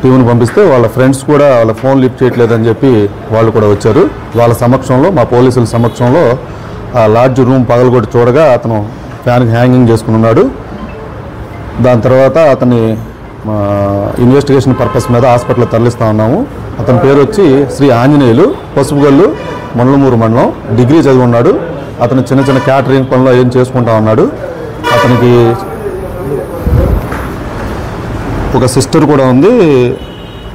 టీంని పంపిస్తే వాళ్ళ ఫ్రెండ్స్ కూడా వాళ్ళ ఫోన్ లిఫ్ట్ చేయట్లేదని చెప్పి వాళ్ళు కూడా వచ్చారు. వాళ్ళ సమక్షంలో, మా పోలీసుల సమక్షంలో ఆ లాడ్జ్ రూమ్ పగలగొట్టి చూడగా అతను ఫ్యాన్కి హ్యాంగింగ్ చేసుకుని ఉన్నాడు. దాని తర్వాత అతన్ని ఇన్వెస్టిగేషన్ పర్పస్ మీద హాస్పిటల్లో తరలిస్తూ ఉన్నాము. అతని పేరు వచ్చి శ్రీ ఆంజనేయులు, పసుపుగల్లు, మండలమూరు మండలం. డిగ్రీ చదివి ఉన్నాడు. అతను చిన్న చిన్న క్యాటరింగ్ పనులు ఏం చేసుకుంటా ఉన్నాడు. అతనికి ఒక సిస్టర్ కూడా ఉంది.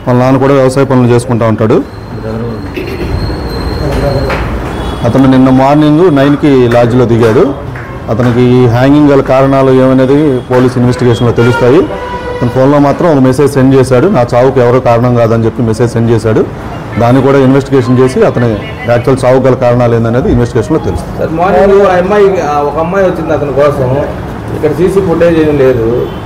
వాళ్ళ నాన్న కూడా వ్యవసాయ పనులు చేసుకుంటూ ఉంటాడు. అతను నిన్న మార్నింగ్ 9కి లాడ్జ్లో దిగాడు. అతనికి హ్యాంగింగ్ గల కారణాలు ఏమనేది పోలీస్ ఇన్వెస్టిగేషన్లో తెలుస్తాయి. అతని ఫోన్లో మాత్రం ఒక మెసేజ్ సెండ్ చేశాడు, నా చావుకు ఎవరో కారణం కాదని చెప్పి మెసేజ్ సెండ్ చేశాడు. దాన్ని కూడా ఇన్వెస్టిగేషన్ చేసి అతని యాక్చువల్ చావు గల కారణాలు ఏందనేది ఇన్వెస్టిగేషన్లో తెలుస్తుంది. మార్నింగ్ ఒక అమ్మాయి వచ్చింది అతని కోసం. ఇక్కడ సీసీ ఫుటేజ్ ఏం లేదు,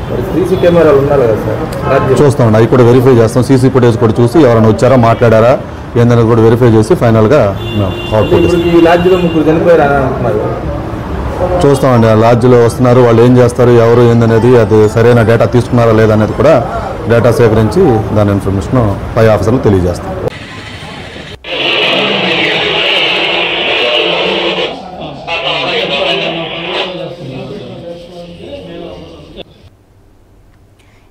మరి సీసీ కెమెరాలు ఉన్నారు కదా సార్, చూస్తామండి. అవి కూడా వెరిఫై చేస్తాం. సీసీ ఫుటేజ్ కూడా చూసి ఎవరైనా వచ్చారా, మాట్లాడారా ఏందనేది కూడా వెరిఫై చేసి ఫైనల్గా ఈ లాడ్జ్లో 3 చనిపోయారు అని అంటున్నారు. చూస్తామండి. ఆ లాడ్జ్లో వస్తున్నారు, వాళ్ళు ఏం చేస్తారు, ఎవరు ఏందనేది, అది సరైన డేటా తీసుకున్నారా లేదా అనేది కూడా డేటా సేకరించి దాని ఇన్ఫర్మేషన్ పై ఆఫీసర్లు తెలియజేస్తాం.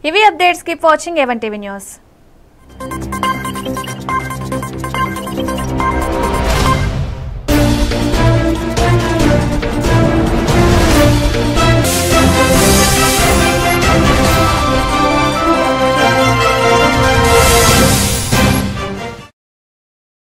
ఇవి updates. Keep watching A1 TV news.